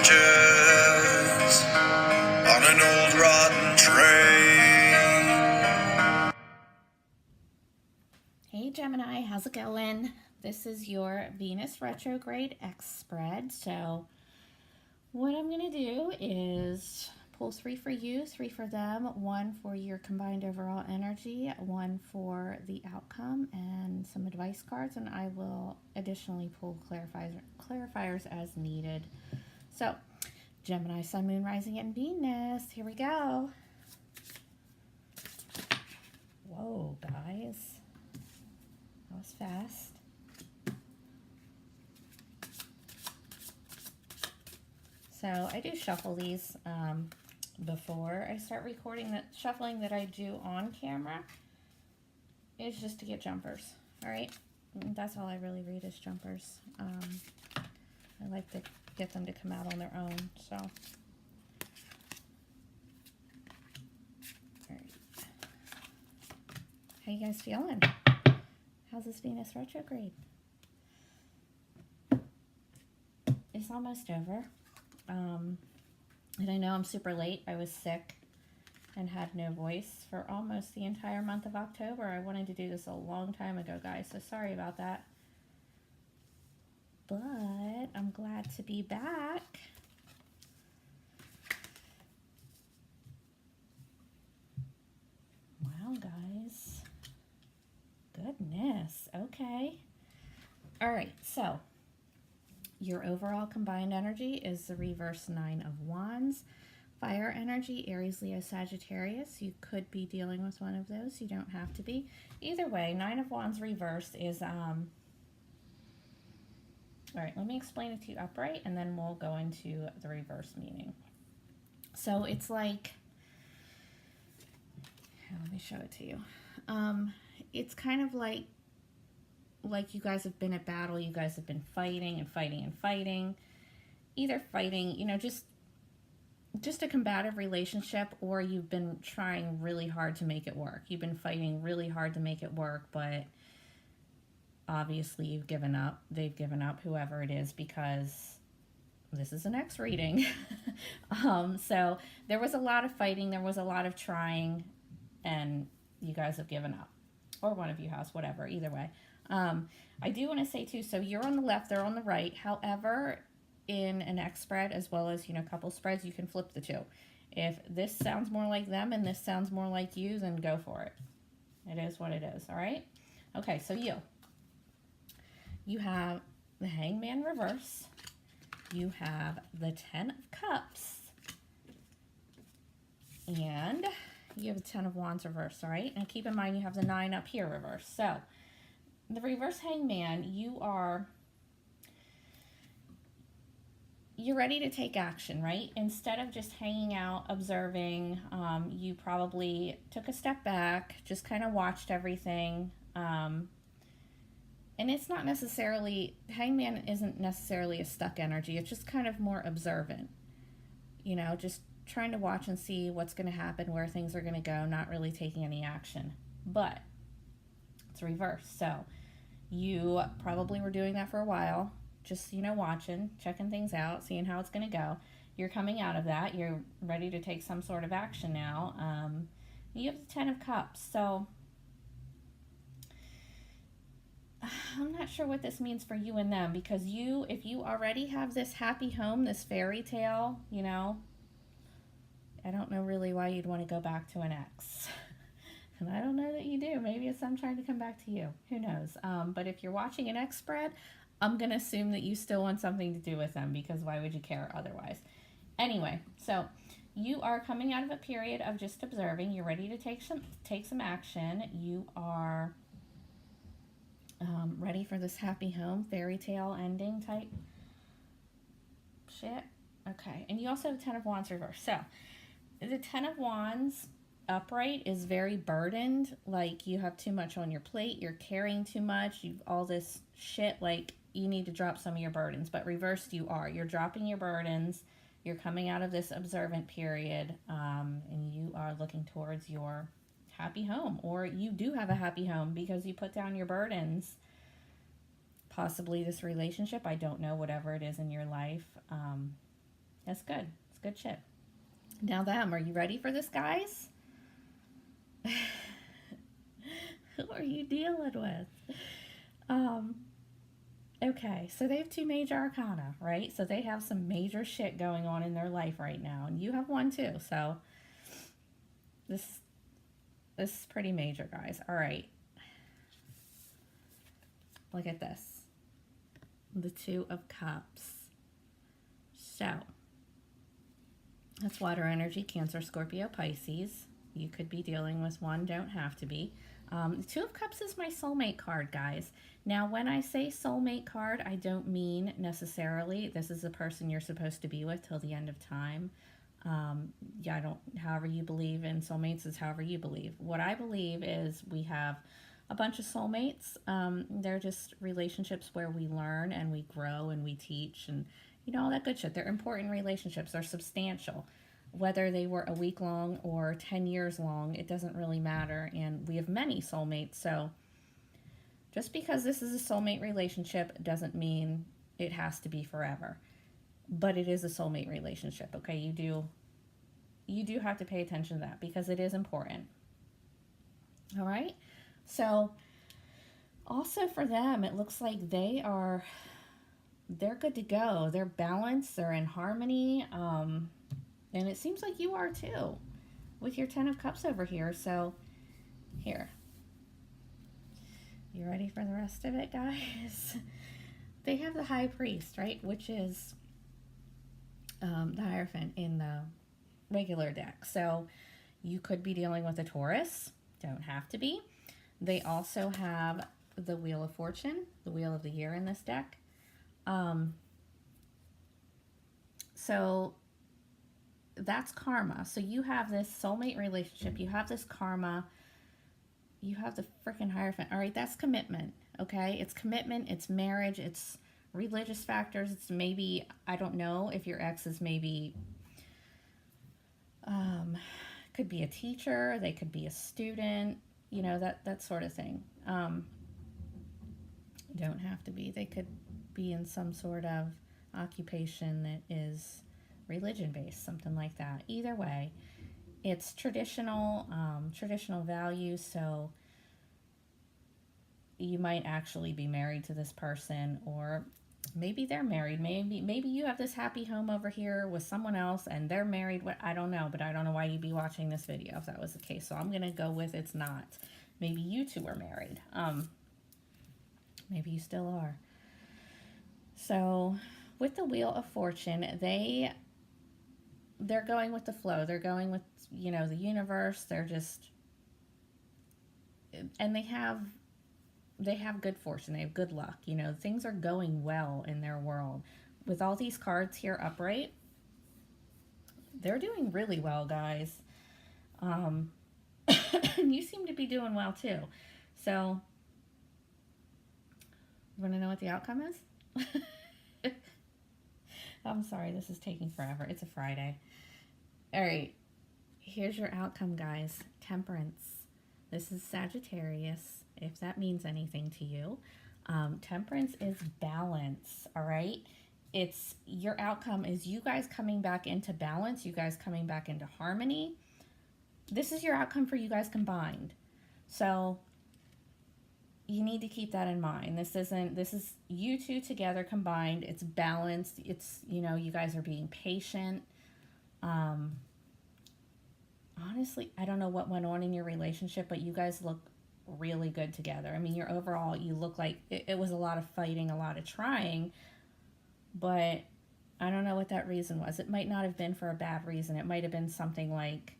stitches on an old rotten train. Hey Gemini, how's it going? This is your Venus retrograde X spread. So what I'm going to do is pull 3 for you, 3 for them, 1 for your combined overall energy, 1 for the outcome, and some advice cards, and I will additionally pull clarifiers as needed. So, Gemini, Sun, Moon, Rising, and Venus. Here we go. Whoa, guys. That was fast. So I do shuffle these before I start recording. That shuffling that I do on camera is just to get jumpers. All right, that's all I really read is jumpers. I like to get them to come out on their own. So, all right, how you guys feeling? How's this Venus retrograde? It's almost over. And I know I'm super late. I was sick and had no voice for almost the entire month of October. I wanted to do this a long time ago, guys, so sorry about that. But I'm glad to be back. Wow, guys. Goodness. Okay. All right, so your overall combined energy is the reverse 9 of Wands. Fire energy, Aries, Leo, Sagittarius. You could be dealing with one of those. You don't have to be. Either way, 9 of Wands reversed is, all right, let me explain it to you upright, and then we'll go into the reverse meaning. So it's like, here, let me show it to you. It's kind of like you guys have been at battle, you guys have been fighting and fighting and fighting. Either fighting, you know, just a combative relationship, or you've been trying really hard to make it work. You've been fighting really hard to make it work, but obviously you've given up. They've given up, whoever it is, because this is an X reading. So there was a lot of fighting, there was a lot of trying, and you guys have given up. Or one of you has, whatever, either way. I do want to say too, so you're on the left, they're on the right. However, in an X spread, as well as, you know, couple spreads, you can flip the two. If this sounds more like them and this sounds more like you, then go for it. It is what it is, all right? Okay, so you have the Hangman reverse. You have the 10 of Cups. And you have the 10 of Wands reverse, all right? And keep in mind you have the 9 up here reverse. So the reverse Hangman, you're ready to take action, right? Instead of just hanging out, observing, you probably took a step back, just kind of watched everything. And it's not necessarily, Hangman isn't necessarily a stuck energy. It's just kind of more observant, you know, just trying to watch and see what's going to happen, where things are going to go, not really taking any action. But it's reversed. So you probably were doing that for a while, just, you know, watching, checking things out, seeing how it's going to go. You're coming out of that. You're ready to take some sort of action now. You have the 10 of Cups. So I'm not sure what this means for you and them, because if you already have this happy home, this fairy tale, you know, I don't know really why you'd want to go back to an ex. And I don't know that you do. Maybe it's them trying to come back to you. Who knows? But if you're watching an X spread, I'm going to assume that you still want something to do with them, because why would you care otherwise? Anyway, so you are coming out of a period of just observing. You're ready to take some action. You are ready for this happy home, fairy tale ending type shit. Okay, and you also have 10 of Wands reverse. So the 10 of Wands upright is very burdened, like you have too much on your plate, you're carrying too much, you've all this shit, like you need to drop some of your burdens. But reversed, you're dropping your burdens, you're coming out of this observant period, and you are looking towards your happy home, or you do have a happy home because you put down your burdens. Possibly this relationship, I don't know, whatever it is in your life, That's good. It's good shit. Now them, are you ready for this, guys? Who are you dealing with? Okay, so they have 2 major arcana, right? So they have some major shit going on in their life right now, and you have one too. So this is pretty major, guys. All right. Look at this. The 2 of Cups. So that's water energy, Cancer, Scorpio, Pisces. You could be dealing with one, don't have to be. The 2 of Cups is my soulmate card, guys. Now, when I say soulmate card, I don't mean necessarily this is the person you're supposed to be with till the end of time. Yeah, however you believe in soulmates is however you believe. What I believe is we have a bunch of soulmates. They're just relationships where we learn and we grow and we teach and, all that good shit. They're important relationships. They're substantial. Whether they were a week long or 10 years long, it doesn't really matter. And we have many soulmates. So just because this is a soulmate relationship doesn't mean it has to be forever. But it is a soulmate relationship, okay? You do have to pay attention to that because it is important. All right? So also for them, it looks like they're good to go. They're balanced, they're in harmony, and it seems like you are too with your 10 of Cups over here. So here, you ready for the rest of it, guys? They have the High Priest, right, which is the Hierophant in the regular deck. So you could be dealing with a Taurus, don't have to be. They also have the Wheel of Fortune, the Wheel of the Year in this deck. So that's karma. So you have this soulmate relationship, you have this karma, you have the freaking Hierophant. All right, that's commitment, okay? It's commitment, it's marriage, it's religious factors, it's maybe, I don't know if your ex is maybe, could be a teacher, they could be a student, that sort of thing. Don't have to be. They could be in some sort of occupation that is religion-based, something like that. Either way, it's traditional values, so you might actually be married to this person, or maybe they're married. Maybe you have this happy home over here with someone else and they're married. I don't know, but I don't know why you'd be watching this video if that was the case. So I'm going to go with it's not. Maybe you two are married. Maybe you still are. So with the Wheel of Fortune, they're going with the flow. They're going with, the universe. They're just, and they have good fortune. They have good luck. Things are going well in their world. With all these cards here upright, they're doing really well, guys. And you seem to be doing well too. So, you want to know what the outcome is? I'm sorry, this is taking forever. It's a Friday. All right, here's your outcome, guys. Temperance. This is Sagittarius, if that means anything to you. Temperance is balance, all right? It's your outcome is you guys coming back into balance, you guys coming back into harmony. This is your outcome for you guys combined. So you need to keep that in mind. This is you two together combined. It's balanced. It's, you guys are being patient. Honestly, I don't know what went on in your relationship, but you guys look really good together. I mean, you look like it was a lot of fighting, a lot of trying, but I don't know what that reason was. It might not have been for a bad reason. It might have been something like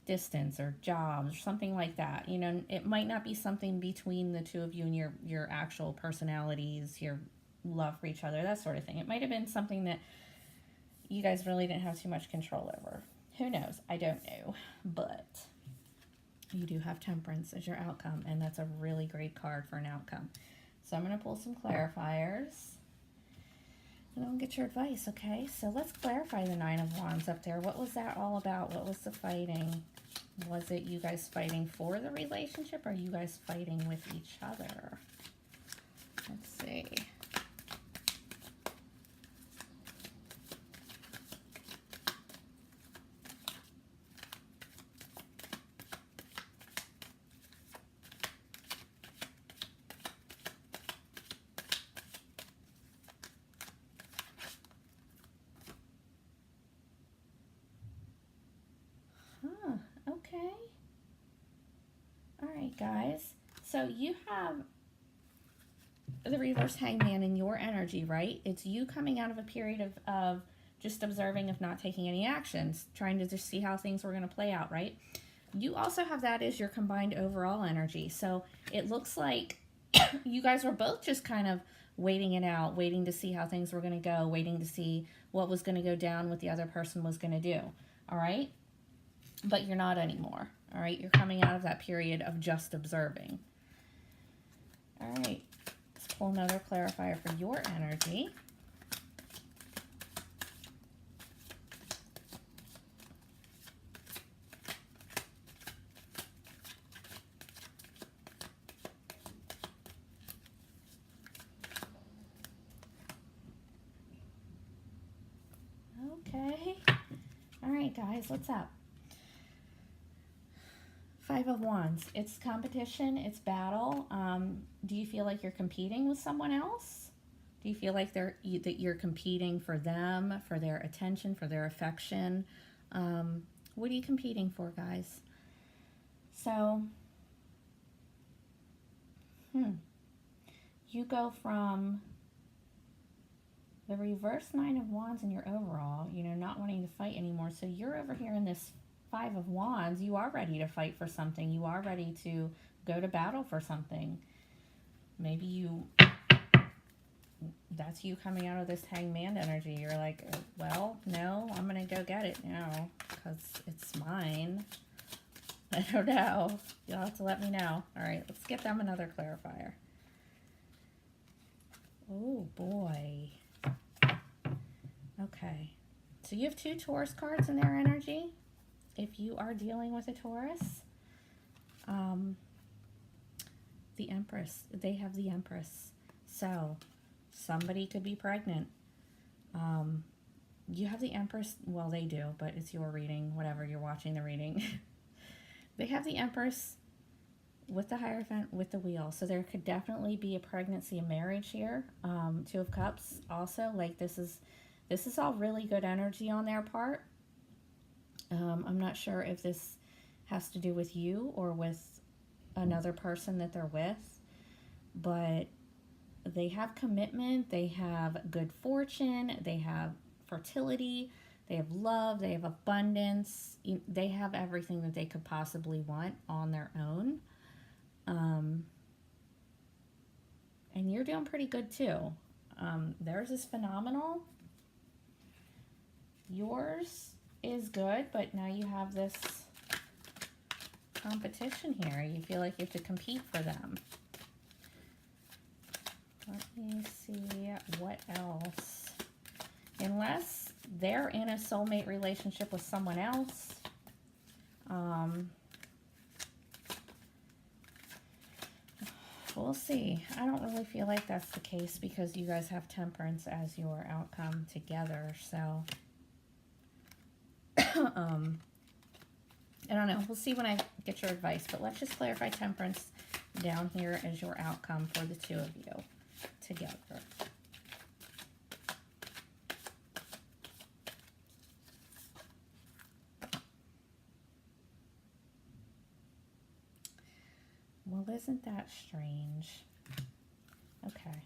distance or jobs or something like that. It might not be something between the two of you and your actual personalities, your love for each other, that sort of thing. It might have been something that you guys really didn't have too much control over. Who knows? I don't know. But you do have Temperance as your outcome, and that's a really great card for an outcome. So I'm going to pull some clarifiers. And I'll get your advice, okay? So let's clarify the Nine of Wands up there. What was that all about? What was the fighting? Was it you guys fighting for the relationship, or you guys fighting with each other? Let's see. guys. So you have the reverse hangman in your energy, right? It's you coming out of a period of just observing, of not taking any actions, trying to just see how things were going to play out, right? You also have that as your combined overall energy. So it looks like you guys were both just kind of waiting it out, waiting to see how things were going to go, waiting to see what was going to go down, what the other person was going to do, all right? But you're not anymore, all right? You're coming out of that period of just observing. All right, let's pull another clarifier for your energy. Okay. All right, guys, what's up? Five of Wands. It's competition. It's battle. Do you feel like you're competing with someone else? Do you feel like that you're competing for them, for their attention, for their affection? What are you competing for, guys? So, you go from the reverse Nine of Wands in your overall, you know, not wanting to fight anymore. So you're over here in this Five of Wands. You are ready to fight for something. You are ready to go to battle for something. Maybe that's you coming out of this Hangman energy. You're like, well, no, I'm going to go get it now because it's mine. I don't know. You'll have to let me know. All right, let's get them another clarifier. Oh, boy. Okay, so you have two Taurus cards in their energy. If you are dealing with a Taurus, the Empress, they have the Empress. So somebody could be pregnant. You have the Empress, well, they do, but it's your reading, whatever, you're watching the reading. They have the Empress with the Hierophant, with the Wheel. So there could definitely be a pregnancy and marriage here. Two of Cups also, like this is all really good energy on their part. I'm not sure if this has to do with you or with another person that they're with, but they have commitment, they have good fortune, they have fertility, they have love, they have abundance, they have everything that they could possibly want on their own. And you're doing pretty good too. Theirs is phenomenal. Yours is good, but now you have this competition here. You feel like you have to compete for them. Let me see what else. Unless they're in a soulmate relationship with someone else. We'll see. I don't really feel like that's the case because you guys have Temperance as your outcome together, so I don't know. We'll see when I get your advice, but let's just clarify Temperance down here as your outcome for the two of you together. Well, isn't that strange? Okay.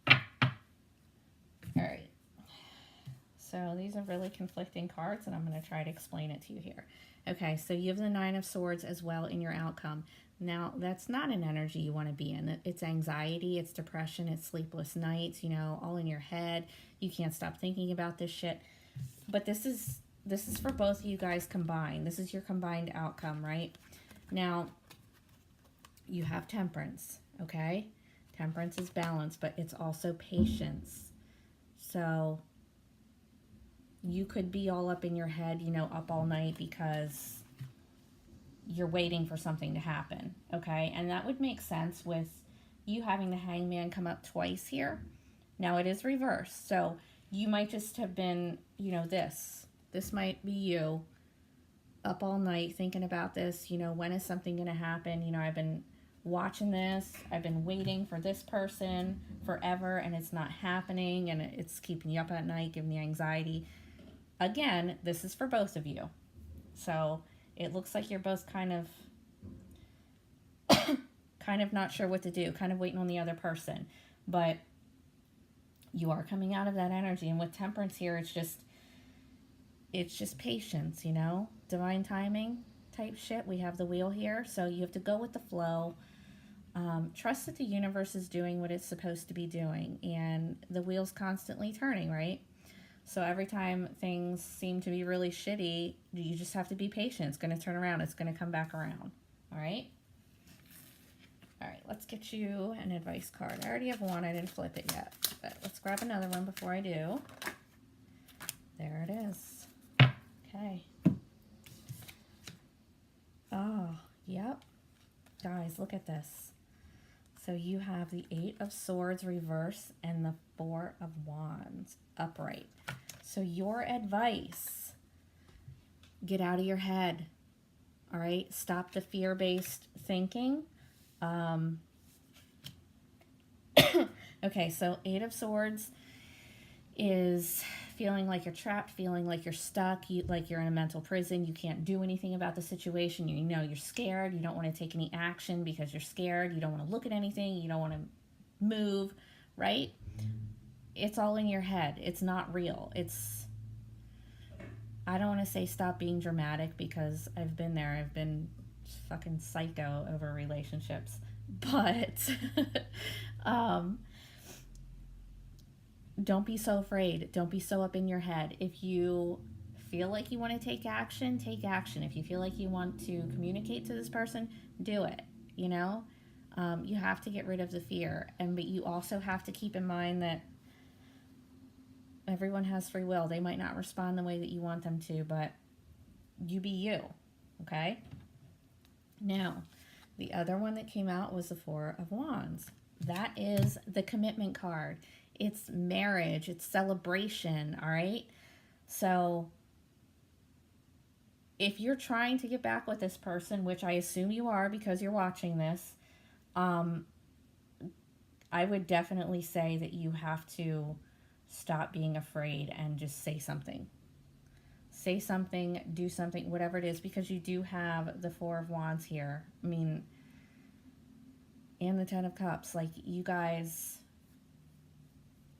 All right. So these are really conflicting cards, and I'm going to try to explain it to you here. Okay, so you have the Nine of Swords as well in your outcome. Now, that's not an energy you want to be in. It's anxiety, it's depression, it's sleepless nights, you know, all in your head. You can't stop thinking about this shit. But this is for both of you guys combined. This is your combined outcome, right? Now, you have Temperance, okay? Temperance is balance, but it's also patience. So you could be all up in your head, you know, up all night because you're waiting for something to happen, okay? And that would make sense with you having the Hangman come up twice here. Now it is reversed, so you might just have been, you know, this might be you up all night thinking about this, you know, when is something going to happen? You know, I've been watching this, I've been waiting for this person forever, and it's not happening, and it's keeping you up at night, giving you anxiety. Again, this is for both of you. So it looks like you're both kind of kind of not sure what to do, kind of waiting on the other person. But you are coming out of that energy. And with Temperance here, it's just patience, you know, divine timing type shit. We have the wheel here, so you have to go with the flow. Trust that the universe is doing what it's supposed to be doing, and the wheel's constantly turning, right? So every time things seem to be really shitty, you just have to be patient. It's going to turn around. It's going to come back around. All right? All right, let's get you an advice card. I already have one. I didn't flip it yet, but let's grab another one before I do. There it is. Okay. Oh, yep. Guys, look at this. So you have the 8 of Swords reverse and the 4 of Wands upright. So your advice, get out of your head, all right? Stop the fear-based thinking. Okay, so 8 of Swords is feeling like you're trapped, feeling like you're stuck, like you're in a mental prison. You can't do anything about the situation. You know you're scared. You don't want to take any action because you're scared. You don't want to look at anything. You don't want to move, right? It's all in your head. It's not real. I don't want to say stop being dramatic because I've been there. I've been fucking psycho over relationships. But don't be so afraid. Don't be so up in your head. If you feel like you want to take action, take action. If you feel like you want to communicate to this person, do it. You know, you have to get rid of the fear. But you also have to keep in mind that everyone has free will. They might not respond the way that you want them to, but you be you. Okay? Now, the other one that came out was the 4 of Wands. That is the commitment card. It's marriage. It's celebration, all right? So if you're trying to get back with this person, which I assume you are because you're watching this, I would definitely say that you have to stop being afraid and just say something. Say something, do something, whatever it is, because you do have the 4 of Wands here. I mean, and the 10 of Cups. Like, you guys,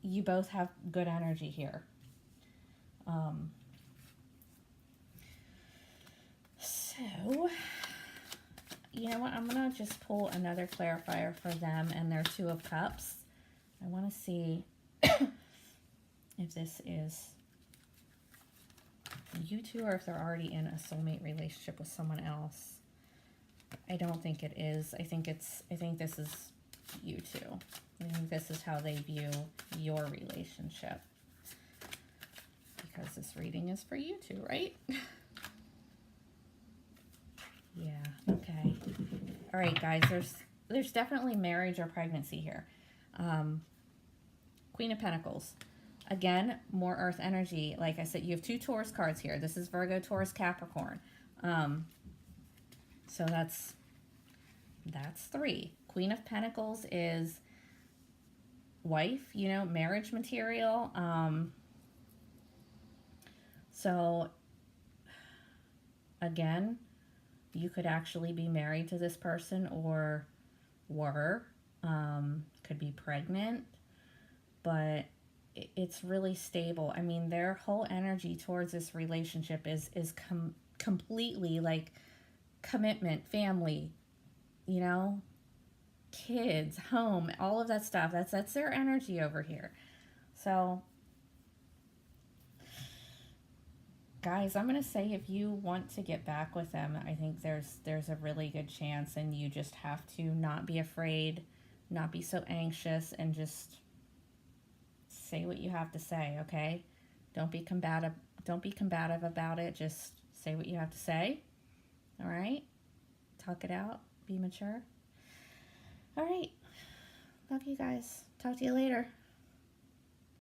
you both have good energy here. So, you know what? I'm going to just pull another clarifier for them and their 2 of Cups. I want to see if this is you two or if they're already in a soulmate relationship with someone else. I don't think it is. I think this is you two. I think this is how they view your relationship. Because this reading is for you two, right? Yeah, okay. All right, guys, there's definitely marriage or pregnancy here. Queen of Pentacles. Again, more earth energy. Like I said, you have 2 Taurus cards here. This is Virgo, Taurus, Capricorn. So that's 3. Queen of Pentacles is wife, you know, marriage material. So again, you could actually be married to this person or were, could be pregnant, but it's really stable. I mean, their whole energy towards this relationship is completely like commitment, family, you know, kids, home, all of that stuff. That's their energy over here. So, guys, I'm going to say if you want to get back with them, I think there's a really good chance, and you just have to not be afraid, not be so anxious, and just say what you have to say, okay? Don't be combative about it. Just say what you have to say. All right? Talk it out. Be mature. All right. Love you guys. Talk to you later.